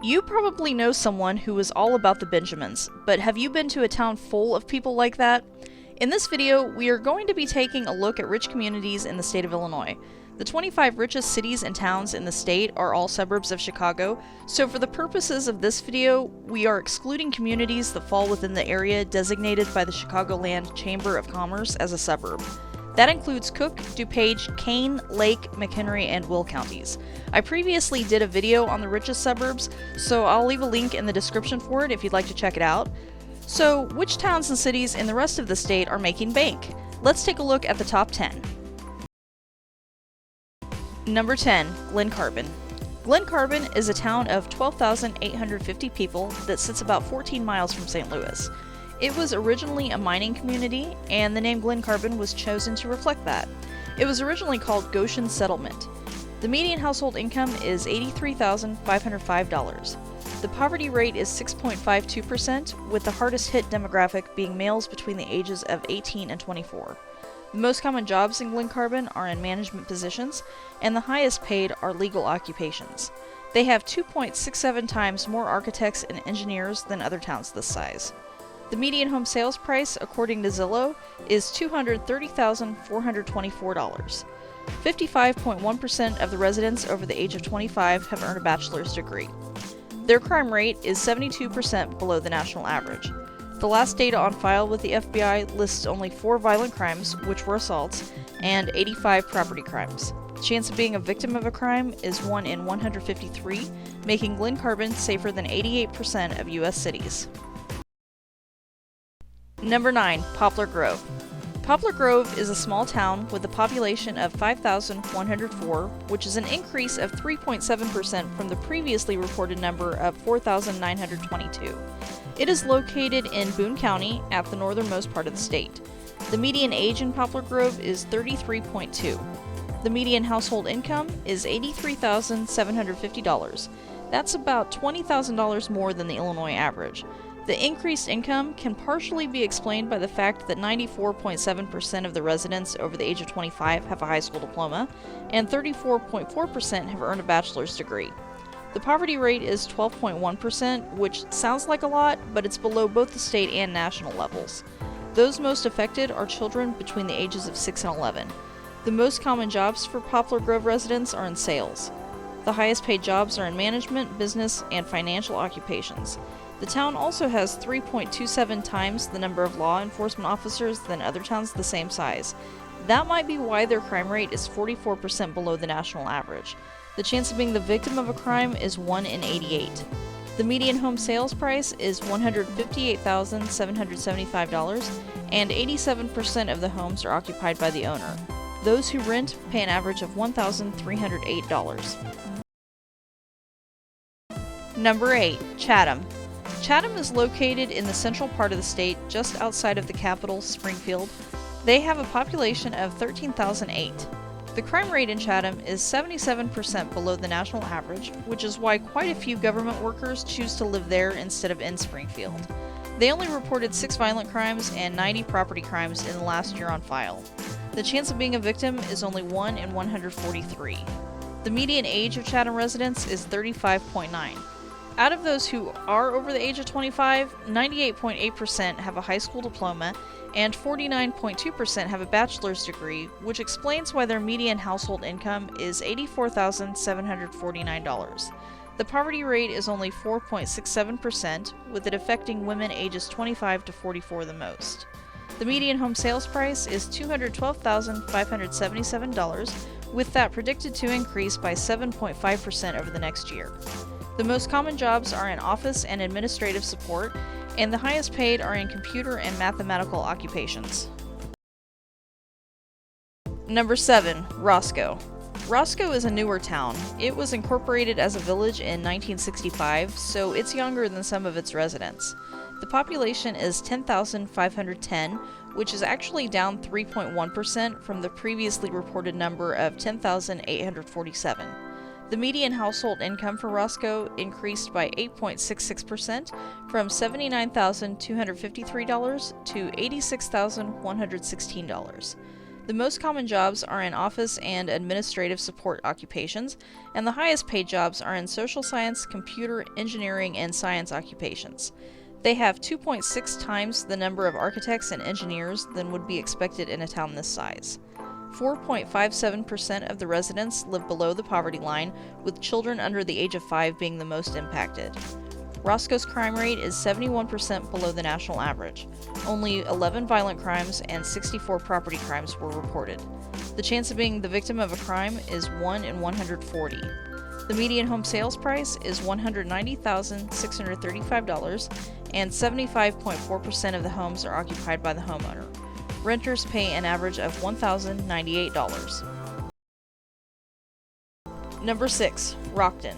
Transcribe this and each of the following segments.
You probably know someone who is all about the Benjamins, but have you been to a town full of people like that? In this video, we are going to be taking a look at rich communities in the state of Illinois. The 25 richest cities and towns in the state are all suburbs of Chicago, so for the purposes of this video, we are excluding communities that fall within the area designated by the Chicagoland Chamber of Commerce as a suburb. That includes Cook, DuPage, Kane, Lake, McHenry, and Will counties. I previously did a video on the richest suburbs, so I'll leave a link in the description for it if you'd like to check it out. So, which towns and cities in the rest of the state are making bank? Let's take a look at the top 10. Number 10, Glen Carbon. Glen Carbon is a town of 12,850 people that sits about 14 miles from St. Louis. It was originally a mining community, and the name Glen Carbon was chosen to reflect that. It was originally called Goshen Settlement. The median household income is $83,505. The poverty rate is 6.52%, with the hardest hit demographic being males between the ages of 18 and 24. The most common jobs in Glen Carbon are in management positions, and the highest paid are legal occupations. They have 2.67 times more architects and engineers than other towns this size. The median home sales price, according to Zillow, is $230,424. 55.1% of the residents over the age of 25 have earned a bachelor's degree. Their crime rate is 72% below the national average. The last data on file with the FBI lists only 4 violent crimes, which were assaults, and 85 property crimes. The chance of being a victim of a crime is 1 in 153, making Glen Carbon safer than 88% of U.S. cities. Number 9, Poplar Grove. Poplar Grove is a small town with a population of 5,104, which is an increase of 3.7% from the previously reported number of 4,922. It is located in Boone County at the northernmost part of the state. The median age in Poplar Grove is 33.2. The median household income is $83,750. That's about $20,000 more than the Illinois average. The increased income can partially be explained by the fact that 94.7% of the residents over the age of 25 have a high school diploma, and 34.4% have earned a bachelor's degree. The poverty rate is 12.1%, which sounds like a lot, but it's below both the state and national levels. Those most affected are children between the ages of 6 and 11. The most common jobs for Poplar Grove residents are in sales. The highest paid jobs are in management, business, and financial occupations. The town also has 3.27 times the number of law enforcement officers than other towns the same size. That might be why their crime rate is 44% below the national average. The chance of being the victim of a crime is 1 in 88. The median home sales price is $158,775, and 87% of the homes are occupied by the owner. Those who rent pay an average of $1,308. Number 8, Chatham. Chatham is located in the central part of the state, just outside of the capital, Springfield. They have a population of 13,008. The crime rate in Chatham is 77% below the national average, which is why quite a few government workers choose to live there instead of in Springfield. They only reported 6 violent crimes and 90 property crimes in the last year on file. The chance of being a victim is only 1 in 143. The median age of Chatham residents is 35.9. Out of those who are over the age of 25, 98.8% have a high school diploma, and 49.2% have a bachelor's degree, which explains why their median household income is $84,749. The poverty rate is only 4.67%, with it affecting women ages 25 to 44 the most. The median home sales price is $212,577, with that predicted to increase by 7.5% over the next year. The most common jobs are in office and administrative support, and the highest paid are in computer and mathematical occupations. Number 7, Roscoe. Roscoe is a newer town. It was incorporated as a village in 1965, so it's younger than some of its residents. The population is 10,510, which is actually down 3.1% from the previously reported number of 10,847. The median household income for Roscoe increased by 8.66% from $79,253 to $86,116. The most common jobs are in office and administrative support occupations, and the highest paid jobs are in social science, computer, engineering, and science occupations. They have 2.6 times the number of architects and engineers than would be expected in a town this size. 4.57% of the residents live below the poverty line, with children under the age of 5 being the most impacted. Roscoe's crime rate is 71% below the national average. Only 11 violent crimes and 64 property crimes were reported. The chance of being the victim of a crime is 1 in 140. The median home sales price is $190,635, and 75.4% of the homes are occupied by the homeowner. Renters pay an average of $1,098. Number 6. Rockton.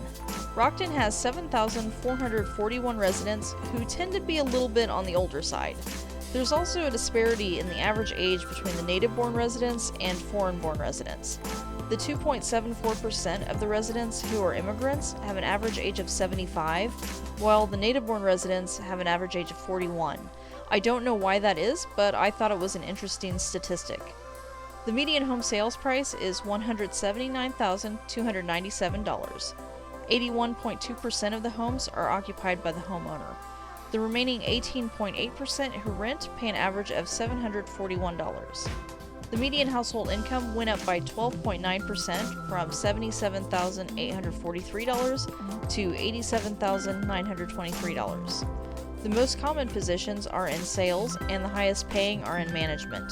Rockton has 7,441 residents who tend to be a little bit on the older side. There's also a disparity in the average age between the native-born residents and foreign-born residents. The 2.74% of the residents who are immigrants have an average age of 75, while the native-born residents have an average age of 41. I don't know why that is, but I thought it was an interesting statistic. The median home sales price is $179,297. 81.2% of the homes are occupied by the homeowner. The remaining 18.8% who rent pay an average of $741. The median household income went up by 12.9% from $77,843 to $87,923. The most common positions are in sales, and the highest paying are in management.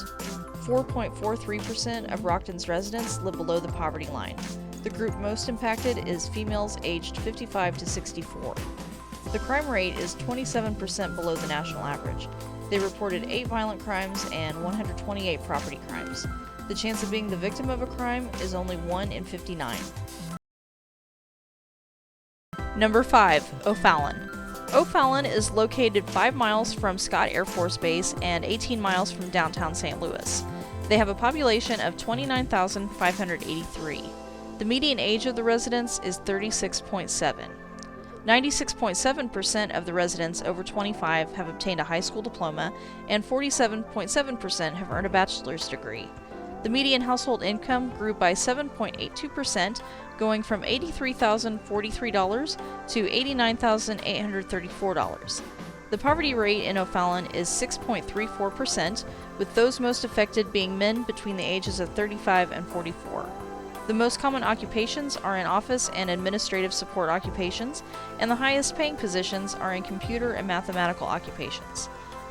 4.43% of Rockton's residents live below the poverty line. The group most impacted is females aged 55 to 64. The crime rate is 27% below the national average. They reported 8 violent crimes and 128 property crimes. The chance of being the victim of a crime is only 1 in 59. Number 5. O'Fallon. O'Fallon is located 5 miles from Scott Air Force Base and 18 miles from downtown St. Louis. They have a population of 29,583. The median age of the residents is 36.7. 96.7% of the residents over 25 have obtained a high school diploma, and 47.7% have earned a bachelor's degree. The median household income grew by 7.82%, going from $83,043 to $89,834. The poverty rate in O'Fallon is 6.34%, with those most affected being men between the ages of 35 and 44. The most common occupations are in office and administrative support occupations, and the highest paying positions are in computer and mathematical occupations.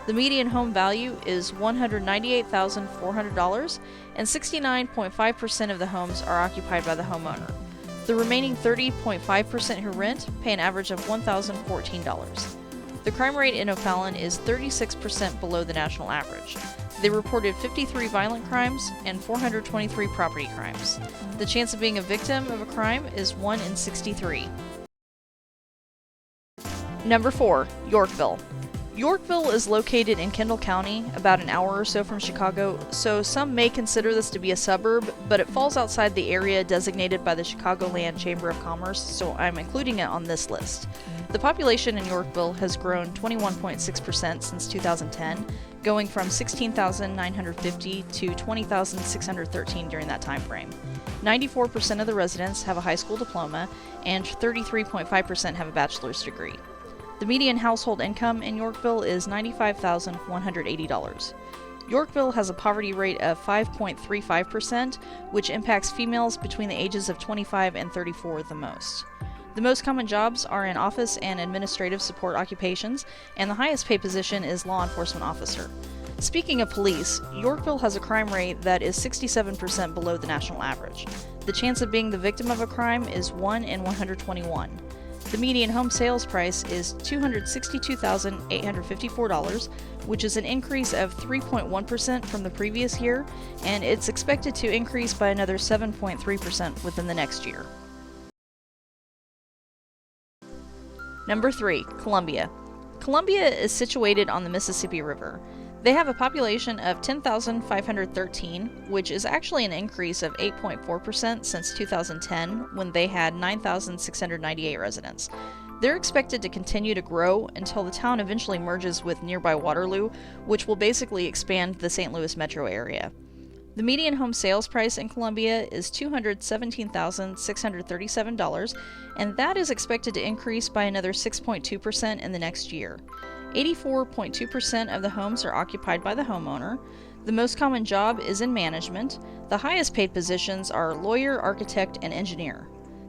The median home value is $198,400, and 69.5% of the homes are occupied by the homeowner. The remaining 30.5% who rent pay an average of $1,014. The crime rate in O'Fallon is 36% below the national average. They reported 53 violent crimes and 423 property crimes. The chance of being a victim of a crime is 1 in 63. Number 4. Yorkville. Yorkville is located in Kendall County, about an hour or so from Chicago, so some may consider this to be a suburb, but it falls outside the area designated by the Chicagoland Chamber of Commerce, so I'm including it on this list. The population in Yorkville has grown 21.6% since 2010, going from 16,950 to 20,613 during that time frame. 94% of the residents have a high school diploma, and 33.5% have a bachelor's degree. The median household income in Yorkville is $95,180. Yorkville has a poverty rate of 5.35%, which impacts females between the ages of 25 and 34 the most. The most common jobs are in office and administrative support occupations, and the highest paid position is law enforcement officer. Speaking of police, Yorkville has a crime rate that is 67% below the national average. The chance of being the victim of a crime is 1 in 121. The median home sales price is $262,854, which is an increase of 3.1% from the previous year, and it's expected to increase by another 7.3% within the next year. Number 3. Columbia. Columbia is situated on the Mississippi River. They have a population of 10,513, which is actually an increase of 8.4% since 2010, when they had 9,698 residents. They're expected to continue to grow until the town eventually merges with nearby Waterloo, which will basically expand the St. Louis metro area. The median home sales price in Columbia is $217,637, and that is expected to increase by another 6.2% in the next year. 84.2% of the homes are occupied by the homeowner. The most common job is in management. The highest paid positions are lawyer, architect, and engineer.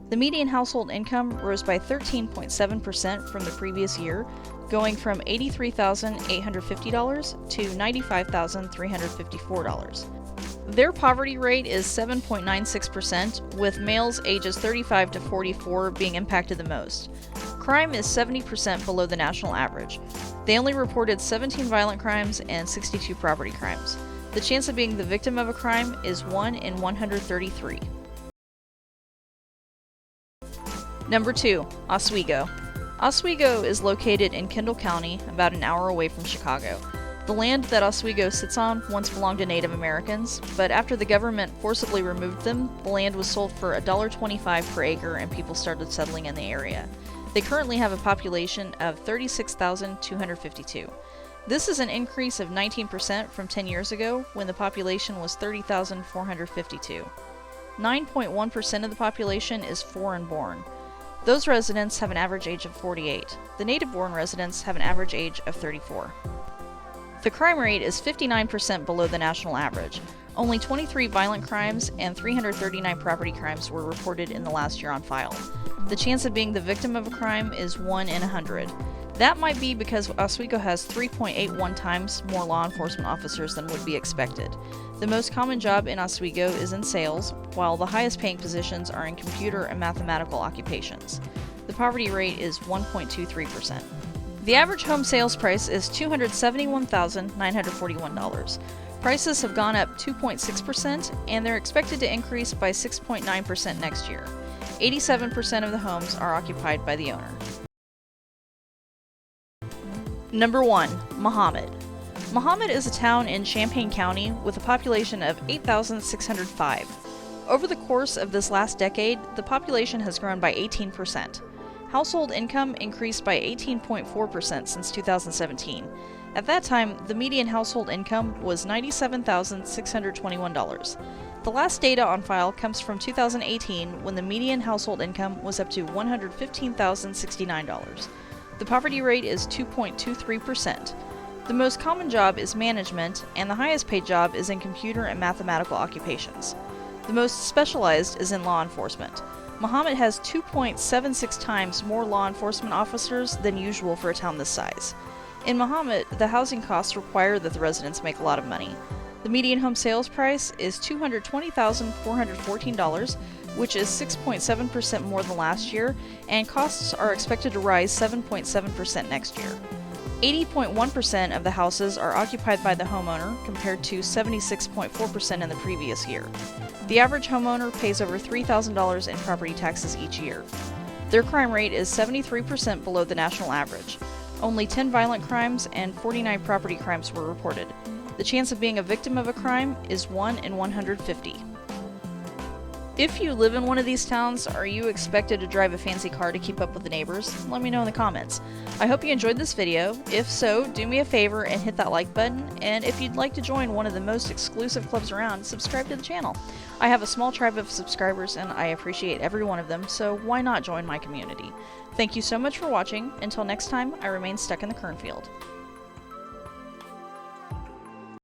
The median household income rose by 13.7% from the previous year, going from $83,850 to $95,354. Their poverty rate is 7.96%, with males ages 35 to 44 being impacted the most. Crime is 70% below the national average. They only reported 17 violent crimes and 62 property crimes. The chance of being the victim of a crime is 1 in 133. Number 2, Oswego. Oswego is located in Kendall County, about an hour away from Chicago. The land that Oswego sits on once belonged to Native Americans, but after the government forcibly removed them, the land was sold for $1.25 per acre and people started settling in the area. They currently have a population of 36,252. This is an increase of 19% from 10 years ago, when the population was 30,452. 9.1% of the population is foreign-born. Those residents have an average age of 48. The native-born residents have an average age of 34. The crime rate is 59% below the national average. Only 23 violent crimes and 339 property crimes were reported in the last year on file. The chance of being the victim of a crime is 1 in 100. That might be because Oswego has 3.81 times more law enforcement officers than would be expected. The most common job in Oswego is in sales, while the highest paying positions are in computer and mathematical occupations. The poverty rate is 1.23%. The average home sales price is $271,941. Prices have gone up 2.6%, and they're expected to increase by 6.9% next year. 87% of the homes are occupied by the owner. Number 1, Mahomet. Mahomet is a town in Champaign County with a population of 8,605. Over the course of this last decade, the population has grown by 18%. Household income increased by 18.4% since 2017. At that time, the median household income was $97,621. The last data on file comes from 2018, when the median household income was up to $115,069. The poverty rate is 2.23%. The most common job is management, and the highest paid job is in computer and mathematical occupations. The most specialized is in law enforcement. Mahomet has 2.76 times more law enforcement officers than usual for a town this size. In Mahomet, the housing costs require that the residents make a lot of money. The median home sales price is $220,414, which is 6.7% more than last year, and costs are expected to rise 7.7% next year. 80.1% of the houses are occupied by the homeowner, compared to 76.4% in the previous year. The average homeowner pays over $3,000 in property taxes each year. Their crime rate is 73% below the national average. Only 10 violent crimes and 49 property crimes were reported. The chance of being a victim of a crime is 1 in 150. If you live in one of these towns, are you expected to drive a fancy car to keep up with the neighbors? Let me know in the comments. I hope you enjoyed this video. If so, do me a favor and hit that like button, and if you'd like to join one of the most exclusive clubs around, subscribe to the channel. I have a small tribe of subscribers and I appreciate every one of them, so why not join my community? Thank you so much for watching. Until next time, I remain stuck in the cornfield.